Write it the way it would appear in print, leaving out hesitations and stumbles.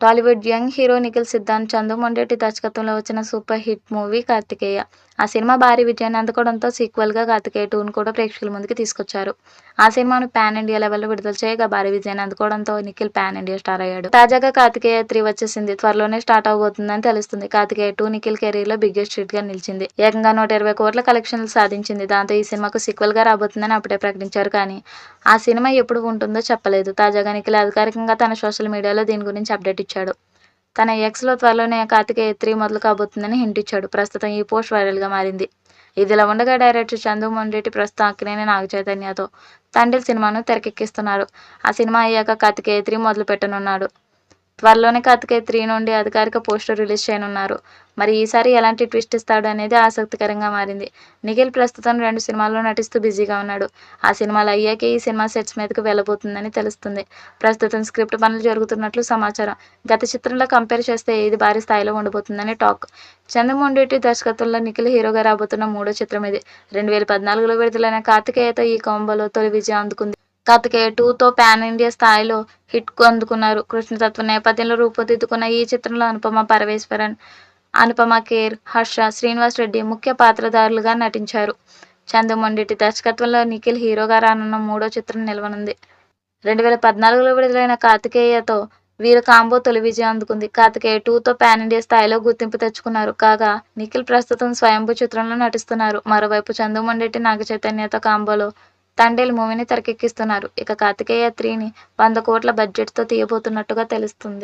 Tollywood young hero Nikhil Siddhant, Chandu Mondeti దర్శకత్వంలో వచ్చిన super hit movie 'Karthikeya'. ఆ సినిమా భారీ విజయాన్ని అందుకోవడంతో సీక్వెల్‌గా 'కార్తికేయ 2'ను కూడా ప్రేక్షకుల ముందుకు తీసుకొచ్చారు. ఆ సినిమాను పాన్ ఇండియా లెవెల్‌లో విడుదల చేయగా భారీ విజయాన్ని అందుకోవడంతో నిఖిల్ పాన్ ఇండియా స్టార్ అయ్యాడు. తాజాగా 'కార్తికేయ 3' వచ్చేసింది. త్వరలోనే స్టార్ట్ అవబోతుందని తెలుస్తుంది. 'కార్తికేయ 2' నిఖిల్ కెరీర్‌లో బిగ్గెస్ట్ హిట్‌గా నిలిచింది. ఏకంగా 120 కోట్ల కలెక్షన్లు సాధించింది. దాంతో ఈ సినిమాకు సీక్వెల్‌గా రాబోతుందని అప్పుడే ప్రకటించారు. కానీ ఆ సినిమా ఎప్పుడు ఉంటుందో చెప్పలేదు. తాజాగా నిఖిల్ అధికారికంగా తన సోషల్ మీడియాలో దీని గురించి అప్డేట్ ఇచ్చాడు. తన ఎక్స్‌లో త్వరలోనే 'కార్తికేయ 3' మొదలు కాబోతుందని హింట్ ఇచ్చాడు. ప్రస్తుతం ఈ పోస్ట్ వైరల్‌గా మారింది. ఇదిలా ఉండగా డైరెక్టర్ చందు మొండేటి ప్రస్తుతం అక్కినేని నాగచైతన్యతో 'తండేల్' సినిమాను తెరకెక్కిస్తున్నారు. ఆ సినిమా అయ్యాక 'కార్తికేయ 3' మొదలు పెట్టనున్నాడు. త్వరలోనే 'కార్తికేయ 3' నుండి అధికారిక పోస్టర్ రిలీజ్ చేయనున్నారు. మరి ఈసారి ఎలాంటి ట్విస్ట్ ఇస్తాడు అనేది ఆసక్తికరంగా మారింది. నిఖిల్ ప్రస్తుతం 2 సినిమాల్లో నటిస్తూ బిజీగా ఉన్నాడు. ఆ సినిమాలు అయ్యాకే ఈ సినిమా సెట్స్ మీదకు వెళ్లబోతుందని తెలుస్తుంది. ప్రస్తుతం స్క్రిప్ట్ పనులు జరుగుతున్నట్లు సమాచారం. గత చిత్రంలో కంపేర్ చేస్తే ఇది భారీ స్థాయిలో ఉండబోతుందని టాక్. చందు మొండేటి దర్శకత్వంలో నిఖిల్ హీరోగా రాబోతున్న మూడో చిత్రం ఇది. 2014లో విడుదలైన 'కార్తికేయ'తో ఈ కాంబోలో తొలి విజయం అందుకుంది. 'కార్తికేయ 2'తో పాన్ ఇండియా స్థాయిలో హిట్ అందుకున్నారు. కృష్ణతత్వ నేపథ్యంలో రూపుదిద్దుకున్న ఈ చిత్రంలో అనుపమ పరమేశ్వరన్, అనుపమ ఖేర్, హర్ష, శ్రీనివాస్ రెడ్డి ముఖ్య పాత్రధారులుగా నటించారు. చందు మొండేటి దర్శకత్వంలో నిఖిల్ హీరోగా రానున్న మూడో చిత్రం నిలవనుంది. 2014లో విడుదలైన 'కార్తికేయ'తో వీరి కాంబో తొలి విజయం అందుకుంది. 'కార్తికేయ 2'తో పాన్ ఇండియా స్థాయిలో గుర్తింపు తెచ్చుకున్నారు. కాగా నిఖిల్ ప్రస్తుతం 'స్వయంభూ' చిత్రంలో నటిస్తున్నారు. మరోవైపు చందు మొండేటి నాగచైతన్యతో కాంబోలో 'తండేల్' మూవీని తెరకెక్కిస్తున్నారు. ఇక 'కార్తికేయ 3'ని 100 కోట్ల బడ్జెట్‌తో తీయబోతున్నట్టుగా తెలుస్తుంది.